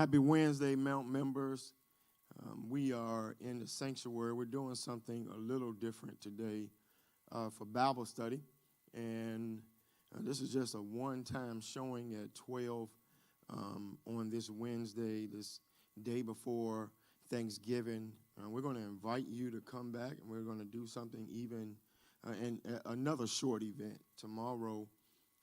Happy Wednesday, Mount members. We are in the sanctuary. We're doing something a little different today for Bible study. And this is just a one-time showing at 12 on this Wednesday, this day before Thanksgiving. We're going to invite you to come back, and we're going to do something even in another short event tomorrow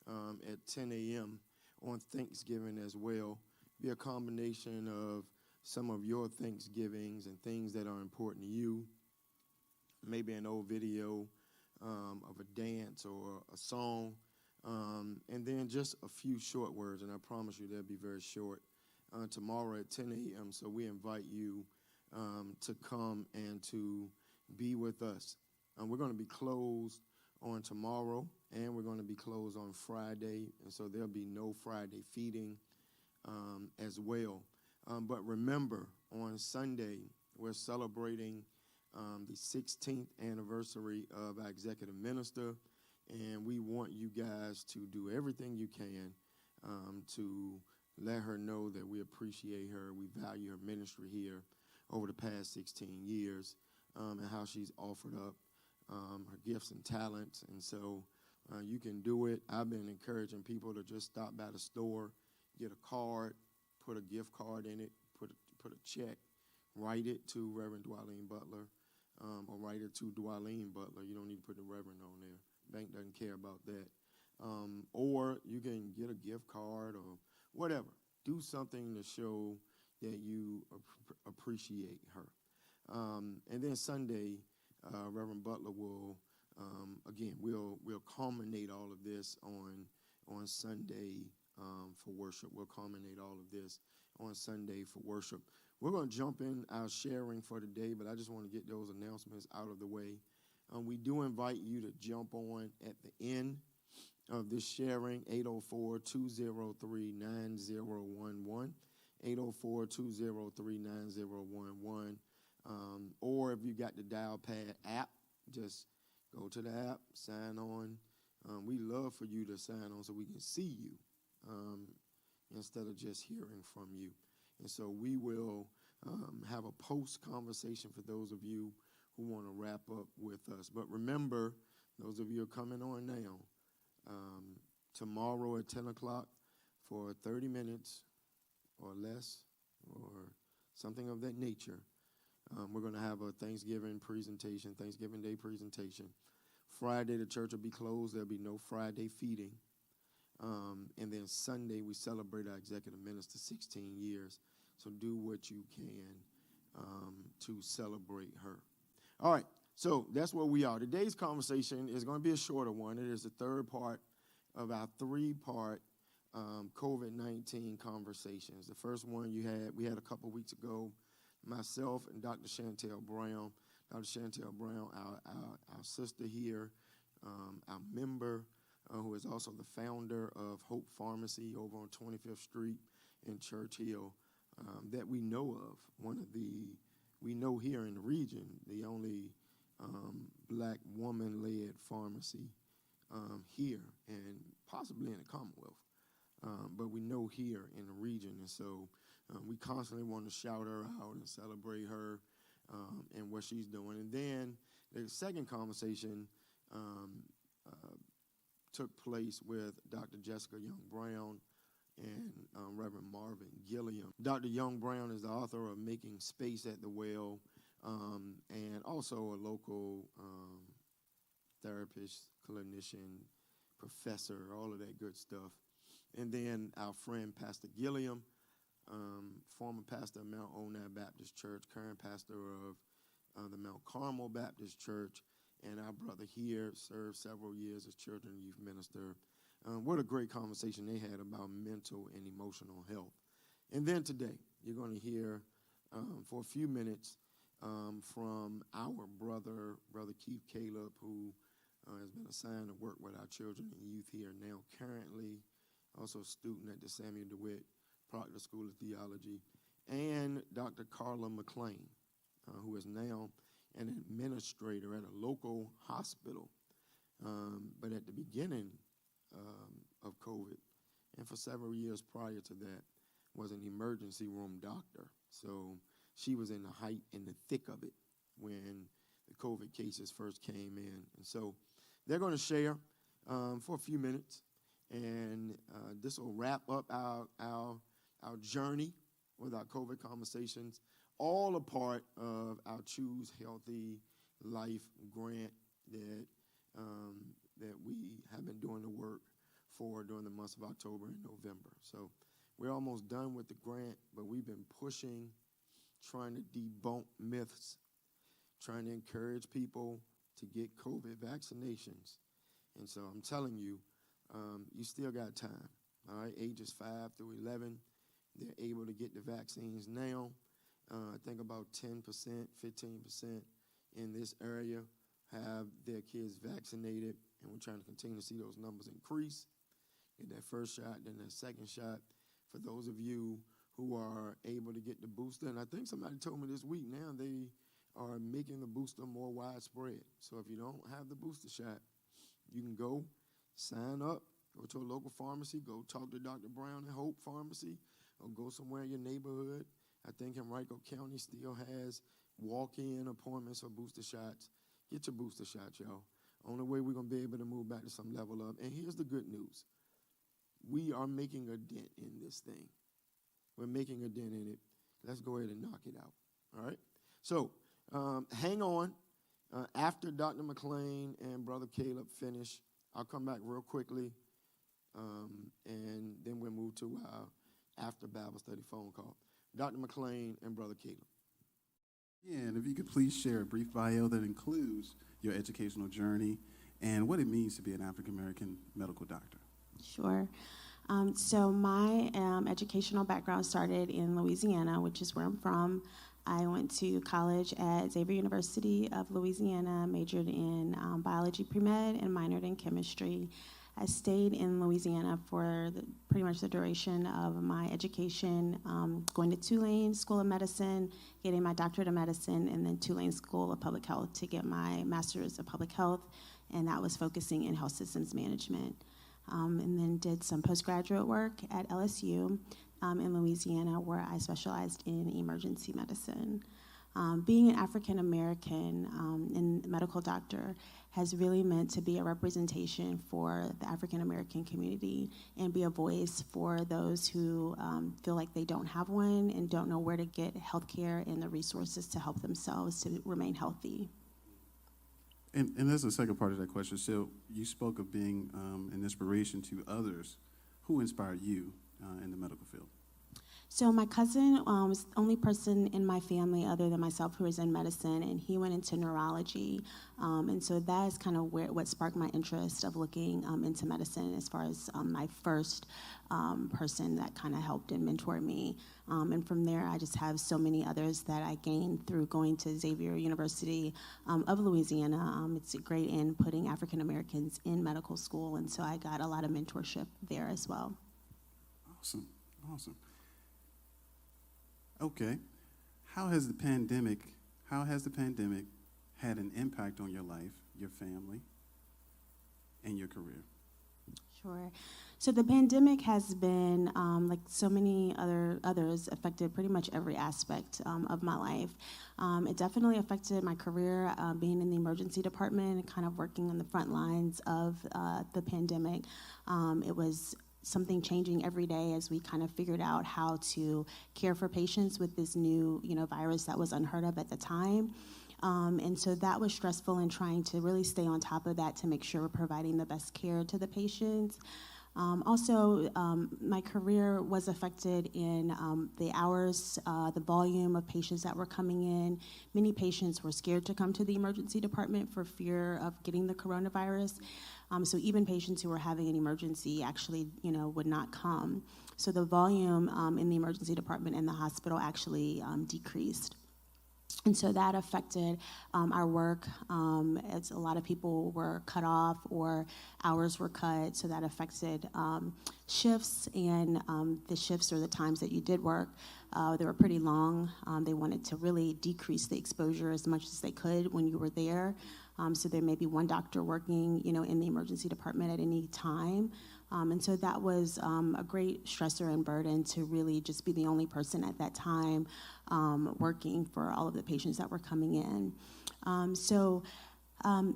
at 10 a.m. on Thanksgiving as well. Be a combination of some of your Thanksgivings and things that are important to you. Maybe an old video of a dance or a song, and then just a few short words, and I promise you they'll be very short, tomorrow at 10 a.m. So we invite you to come and to be with us. We're going to be closed on tomorrow, and we're going to be closed on Friday, and so there'll be no Friday feeding as well. But remember, on Sunday, we're celebrating the 16th anniversary of our executive minister, and we want you guys to do everything you can to let her know that we appreciate her, we value her ministry here over the past 16 years, and how she's offered up her gifts and talents. And so you can do it. I've been encouraging people to just stop by the store, get a card, put a gift card in it, put a check, write it to Reverend Dwalene Butler, or write it to Dwalene Butler. You don't need to put the Reverend on there. Bank doesn't care about that. Or you can get a gift card or whatever. Do something to show that you appreciate her. And then Sunday, Reverend Butler will, again, we'll culminate all of this on Sunday for worship. We'll culminate all of this on Sunday for worship. We're going to jump in our sharing for today, but I just want to get those announcements out of the way. We do invite you to jump on at the end of this sharing, 804-203-9011, 804-203-9011. Or if you got the Dial Pad app, just go to the app, sign on. We love for you to sign on so we can see you instead of just hearing from you. And so we will have a post-conversation for those of you who want to wrap up with us. But remember, those of you who are coming on now, tomorrow at 10 o'clock for 30 minutes or less or something of that nature, we're going to have a Thanksgiving Day presentation. Friday, the church will be closed. There'll be no Friday feeding. And then Sunday, we celebrate our executive minister 16 years. So do what you can to celebrate her. All right, so that's where we are. Today's conversation is going to be a shorter one. It is the third part of our three-part COVID-19 conversations. The first one we had a couple weeks ago, myself and Dr. Chantel Brown. Dr. Chantel Brown, our sister here, our member, who is also the founder of Hope Pharmacy over on 25th Street in Church Hill, that we know of. We know here in the region, the only black woman-led pharmacy here and possibly in the Commonwealth. But we know here in the region, and so we constantly want to shout her out and celebrate her and what she's doing. And then the second conversation took place with Dr. Jessica Young Brown and Reverend Marvin Gilliam. Dr. Young Brown is the author of Making Space at the Well, and also a local therapist, clinician, professor, all of that good stuff. And then our friend Pastor Gilliam, former pastor of Mount Onai Baptist Church, current pastor of the Mount Carmel Baptist Church, and our brother here served several years as children and youth minister. What a great conversation they had about mental and emotional health. And then today, you're going to hear for a few minutes from our Brother Keith Caleb, who has been assigned to work with our children and youth here now, currently also a student at the Samuel DeWitt Proctor School of Theology, and Dr. Carla McLain, who is now an administrator at a local hospital. But at the beginning of COVID, and for several years prior to that, was an emergency room doctor. So she was in the height and the thick of it when the COVID cases first came in. And so they're going to share for a few minutes, and this will wrap up our journey with our COVID conversations, all a part of our Choose Healthy Life grant that we have been doing the work for during the months of October and November. So we're almost done with the grant, but we've been pushing, trying to debunk myths, trying to encourage people to get COVID vaccinations. And so I'm telling you, you still got time. All right, ages 5 through 11, they're able to get the vaccines now. I think about 10%, 15% in this area have their kids vaccinated, and we're trying to continue to see those numbers increase. Get that first shot, then that second shot. For those of you who are able to get the booster, and I think somebody told me this week now they are making the booster more widespread. So if you don't have the booster shot, you can go sign up, go to a local pharmacy, go talk to Dr. Brown at Hope Pharmacy, or go somewhere in your neighborhood. I think Henrico County still has walk-in appointments for booster shots. Get your booster shot, y'all. Only way we're going to be able to move back to some level of. And here's the good news. We are making a dent in this thing. We're making a dent in it. Let's go ahead and knock it out. All right? So hang on. After Dr. McLain and Brother Caleb finish, I'll come back real quickly, and then we'll move to our after Bible study phone call. Dr. McLain and Brother Caleb. Yeah, and if you could please share a brief bio that includes your educational journey and what it means to be an African-American medical doctor. Sure. So my educational background started in Louisiana, which is where I'm from. I went to college at Xavier University of Louisiana, majored in biology pre-med and minored in chemistry. I stayed in Louisiana for pretty much the duration of my education, going to Tulane School of Medicine, getting my doctorate of medicine, and then Tulane School of Public Health to get my master's of public health, and that was focusing in health systems management. And then did some postgraduate work at LSU in Louisiana, where I specialized in emergency medicine. Being an African American and medical doctor has really meant to be a representation for the African American community and be a voice for those who feel like they don't have one and don't know where to get health care and the resources to help themselves to remain healthy. And there's a second part of that question. So you spoke of being an inspiration to others. Who inspired you in the medical field? So my cousin was the only person in my family other than myself who was in medicine, and he went into neurology. And so that is kind of what sparked my interest of looking into medicine as far as my first person that kind of helped and mentored me. And from there, I just have so many others that I gained through going to Xavier University of Louisiana. It's great in putting African Americans in medical school, and so I got a lot of mentorship there as well. Awesome. Okay, how has the pandemic had an impact on your life, your family, and your career? Sure. So the pandemic has been, like so many others, affected pretty much every aspect of my life. It definitely affected my career, being in the emergency department and kind of working on the front lines of the pandemic. It was something changing every day as we kind of figured out how to care for patients with this new, virus that was unheard of at the time. And so that was stressful, and trying to really stay on top of that to make sure we're providing the best care to the patients. Also, my career was affected in the hours, the volume of patients that were coming in. Many patients were scared to come to the emergency department for fear of getting the coronavirus. So even patients who were having an emergency actually, would not come. So the volume in the emergency department and the hospital actually decreased. And so that affected our work, as a lot of people were cut off or hours were cut, so that affected shifts, and the shifts or the times that you did work, they were pretty long. They wanted to really decrease the exposure as much as they could when you were there. So there may be one doctor working, in the emergency department at any time. And so that was a great stressor and burden to really just be the only person at that time working for all of the patients that were coming in.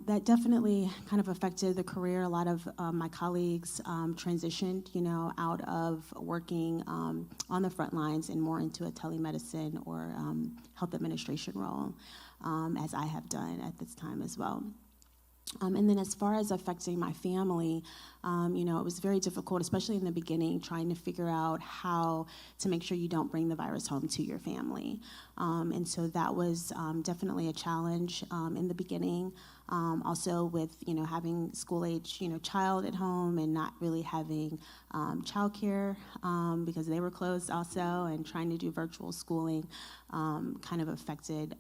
That definitely kind of affected the career. A lot of my colleagues transitioned, out of working on the front lines and more into a telemedicine or health administration role, as I have done at this time as well. And then as far as affecting my family, it was very difficult, especially in the beginning, trying to figure out how to make sure you don't bring the virus home to your family. And so that was definitely a challenge in the beginning. Also with, having school-age, child at home and not really having childcare because they were closed also, and trying to do virtual schooling kind of affected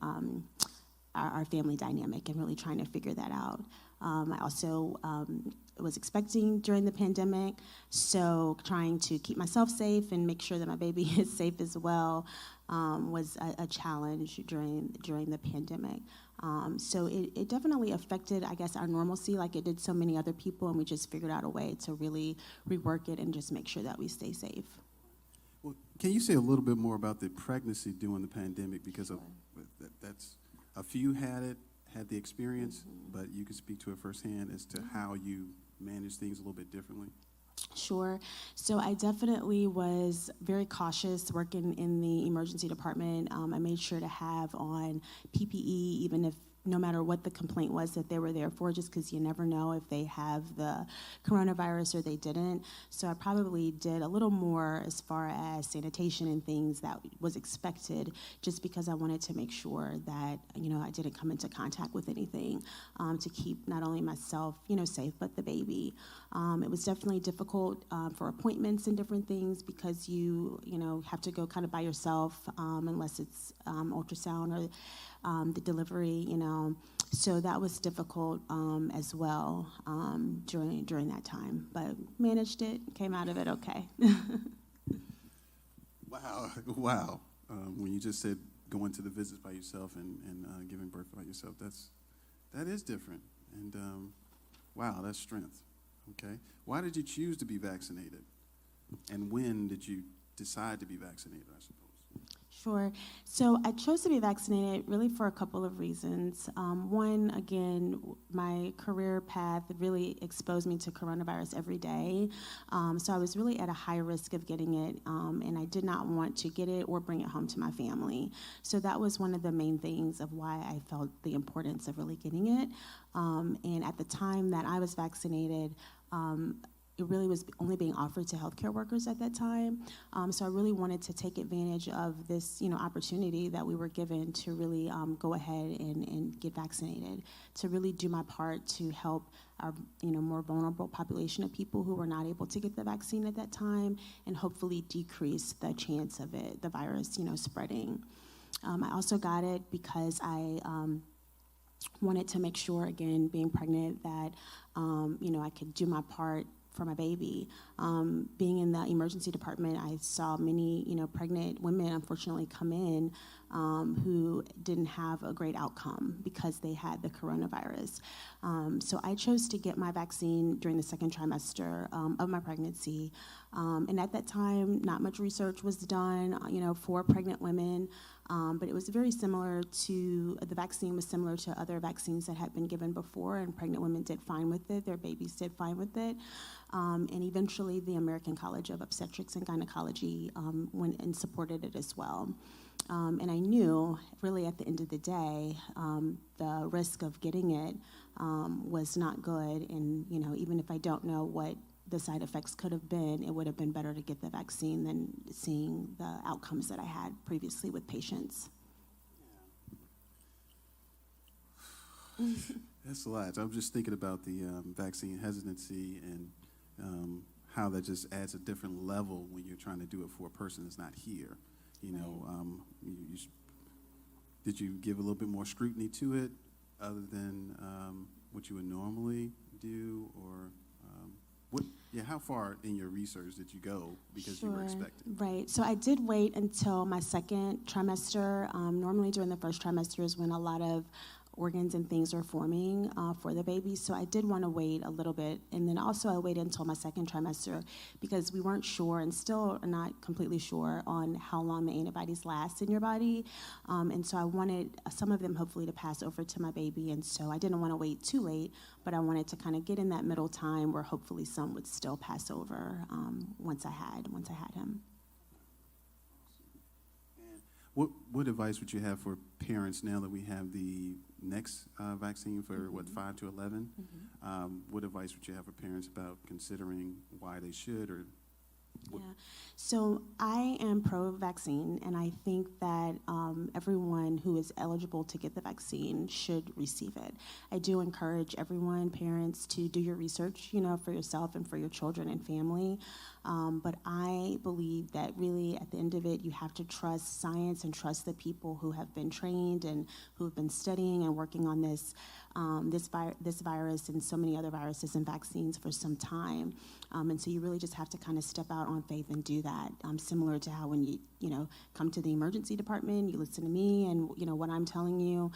our family dynamic and really trying to figure that out. I also was expecting during the pandemic, so trying to keep myself safe and make sure that my baby is safe as well was a challenge during the pandemic. So it definitely affected, I guess, our normalcy like it did so many other people, and we just figured out a way to really rework it and just make sure that we stay safe. Well, can you say a little bit more about the pregnancy during the pandemic? Because that's a few had the experience, but you can speak to it firsthand as to how you manage things a little bit differently. Sure. So I definitely was very cautious working in the emergency department. I made sure to have on PPE, even if no matter what the complaint was that they were there for, just because you never know if they have the coronavirus or they didn't. So I probably did a little more as far as sanitation and things that was expected, just because I wanted to make sure that, I didn't come into contact with anything to keep not only myself, safe, but the baby. It was definitely difficult for appointments and different things because you have to go kind of by yourself unless it's ultrasound or the delivery, so that was difficult as well during that time, but managed it, came out of it okay. Wow. When you just said going to the visits by yourself and giving birth by yourself, that is different, and wow, that's strength. Okay, why did you choose to be vaccinated, and when did you decide to be vaccinated, I suppose? Sure. So I chose to be vaccinated really for a couple of reasons. One, again, my career path really exposed me to coronavirus every day. So I was really at a high risk of getting it, and I did not want to get it or bring it home to my family. So that was one of the main things of why I felt the importance of really getting it. And at the time that I was vaccinated, it really was only being offered to healthcare workers at that time. So I really wanted to take advantage of this, opportunity that we were given to really go ahead and get vaccinated, to really do my part to help our, more vulnerable population of people who were not able to get the vaccine at that time, and hopefully decrease the chance of the virus, spreading. I also got it because I wanted to make sure, again, being pregnant, that, I could do my part for my baby. Being in the emergency department, I saw many, pregnant women unfortunately come in who didn't have a great outcome because they had the coronavirus. So I chose to get my vaccine during the second trimester of my pregnancy. And at that time, not much research was done, for pregnant women. But it was very similar to, the vaccine was similar to other vaccines that had been given before, and pregnant women did fine with it, their babies did fine with it. And eventually the American College of Obstetrics and Gynecology went and supported it as well. And I knew, really at the end of the day, the risk of getting it was not good, and even if I don't know what the side effects could have been, it would have been better to get the vaccine than seeing the outcomes that I had previously with patients. That's a lot. I'm just thinking about the vaccine hesitancy and how that just adds a different level when you're trying to do it for a person that's not here. Did you give a little bit more scrutiny to it other than what you would normally do, or how far in your research did you go because you were expecting? Right. So I did wait until my second trimester. Normally during the first trimester is when a lot of organs and things are forming for the baby. So I did want to wait a little bit. And then also I waited until my second trimester because we weren't sure and still are not completely sure on how long the antibodies last in your body. And so I wanted some of them hopefully to pass over to my baby. And so I didn't want to wait too late, but I wanted to kind of get in that middle time where hopefully some would still pass over once I had him. What advice would you have for parents now that we have the next vaccine for, 5 to 11? What advice would you have for parents about considering why they should or Yeah, so I am pro-vaccine, and I think that everyone who is eligible to get the vaccine should receive it. I do encourage everyone, parents, to do your research, for yourself and for your children and family. But I believe that really at the end of it, you have to trust science and trust the people who have been trained and who have been studying and working on this virus and so many other viruses and vaccines for some time. And so you really just have to kind of step out on faith and do that. Similar to how when you come to the emergency department, you listen to me and what I'm telling you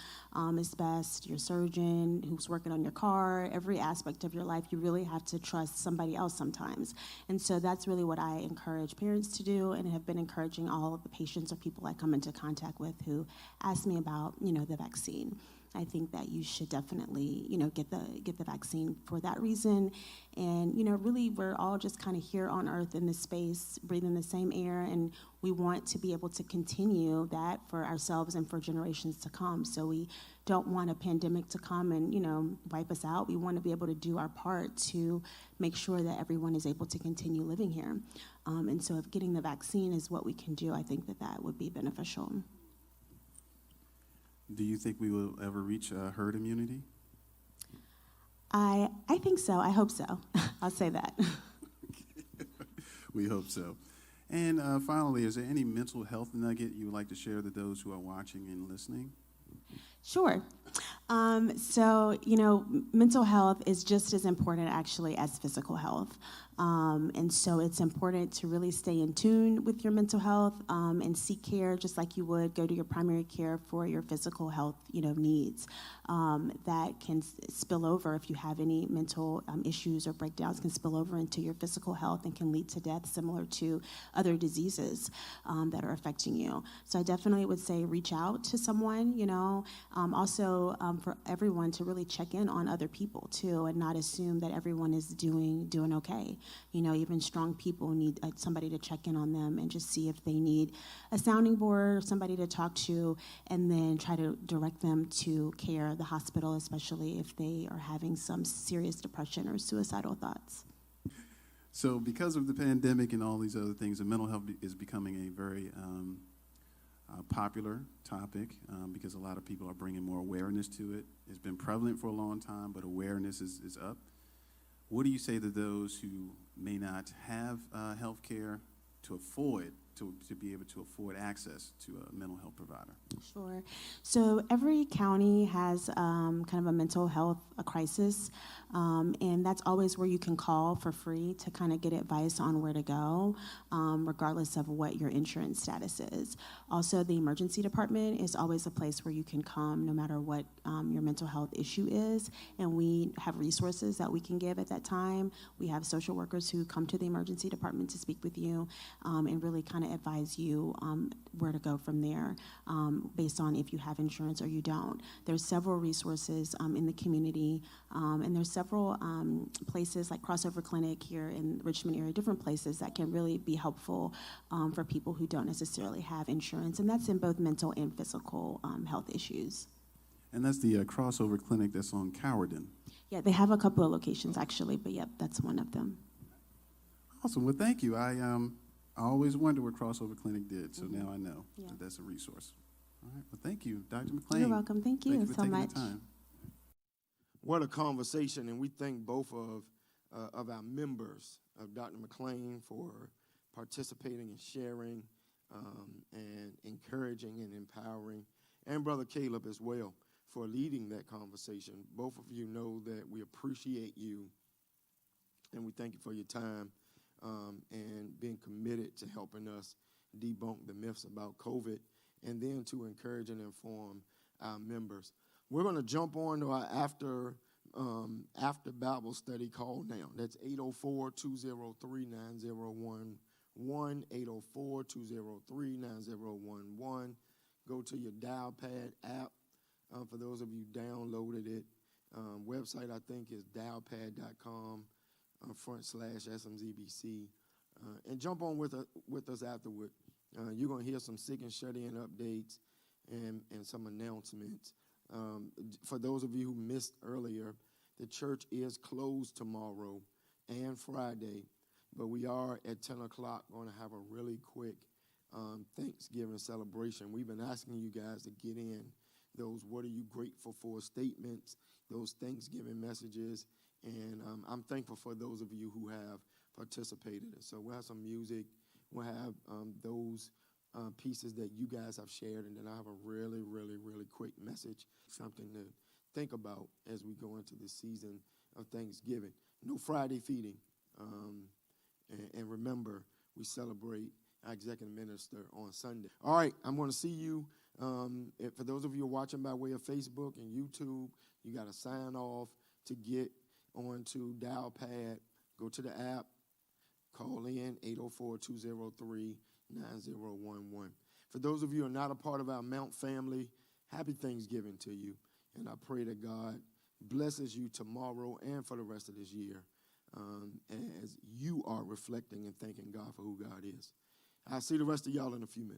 is best. Your surgeon who's working on your car, every aspect of your life, you really have to trust somebody else sometimes. And so that's really what I encourage parents to do, and have been encouraging all of the patients or people I come into contact with who ask me about the vaccine. I think that you should definitely, get the vaccine for that reason. And, really we're all just kind of here on earth in this space, breathing the same air, and we want to be able to continue that for ourselves and for generations to come. So we don't want a pandemic to come and, wipe us out. We want to be able to do our part to make sure that everyone is able to continue living here. And so if getting the vaccine is what we can do, I think that would be beneficial. do you think we will ever reach herd immunity? I think so. I hope so. I'll say that. We hope so. And finally, is there any mental health nugget you would like to share with those who are watching and listening? Sure. So, mental health is just as important actually as physical health. And so it's important to really stay in tune with your mental health and seek care just like you would go to your primary care for your physical health, needs. That can spill over if you have any mental issues or breakdowns, can spill over into your physical health and can lead to death, similar to other diseases that are affecting you. So I definitely would say reach out to someone, also for everyone to really check in on other people too, and not assume that everyone is doing okay. Even strong people need somebody to check in on them and just see if they need a sounding board or somebody to talk to, and then try to direct them to care, the hospital, especially if they are having some serious depression or suicidal thoughts. So because of the pandemic and all these other things, mental health is becoming a very popular topic because a lot of people are bringing more awareness to it. It's been prevalent for a long time, but awareness is up. What do you say to those who may not have health care to be able to afford access to a mental health provider? Sure. So every county has kind of a mental health crisis, and that's always where you can call for free to kind of get advice on where to go, regardless of what your insurance status is. Also, the emergency department is always a place where you can come no matter what your mental health issue is, and we have resources that we can give at that time. We have social workers who come to the emergency department to speak with you and really kind of advise you where to go from there based on if you have insurance or you don't. There's several resources in the community, and there's several places like Crossover Clinic here in the Richmond area, different places that can really be helpful for people who don't necessarily have insurance, and that's in both mental and physical health issues. And that's the Crossover Clinic that's on Cowardin. Yeah, they have a couple of locations actually, but yep, that's one of them. Awesome. Well, thank you. I always wondered what Crossover Clinic did, so now I know that that's a resource. All right. Well, thank you, Dr. McLain. You're welcome. Thank you for so taking much. the time. What a conversation, and we thank both of our members, of Dr. McLain, for participating and sharing and encouraging and empowering, and Brother Caleb as well for leading that conversation. Both of you know that we appreciate you, and we thank you for your time and being committed to helping us debunk the myths about COVID, and then to encourage and inform our members. we're going to jump on to our after Bible study call now. That's 804-203-9011, 804-203-9011. Go to your dial pad app. For those of you downloaded it, website I think is dialpad.com /SMZBC. And jump on with us afterward. You're going to hear some sick and shut-in updates and some announcements. For those of you who missed earlier, the church is closed tomorrow and Friday, but we are at 10 o'clock going to have a really quick Thanksgiving celebration. We've been asking you guys to get in those what are you grateful for statements, those Thanksgiving messages, and I'm thankful for those of you who have participated. So we'll have some music, we'll have those pieces that you guys have shared, and then I have a really, really, really quick message, something to think about as we go into the season of Thanksgiving. No Friday feeding. And remember, we celebrate our executive minister on Sunday. All right, I'm going to see you. For those of you who are watching by way of Facebook and YouTube, you got to sign off to get onto Dial Pad. Go to the app, call in 804-203-9011. For those of you who are not a part of our Mount family, happy Thanksgiving to you. And I pray that God blesses you tomorrow and for the rest of this year as you are reflecting and thanking God for who God is. I'll see the rest of y'all in a few minutes.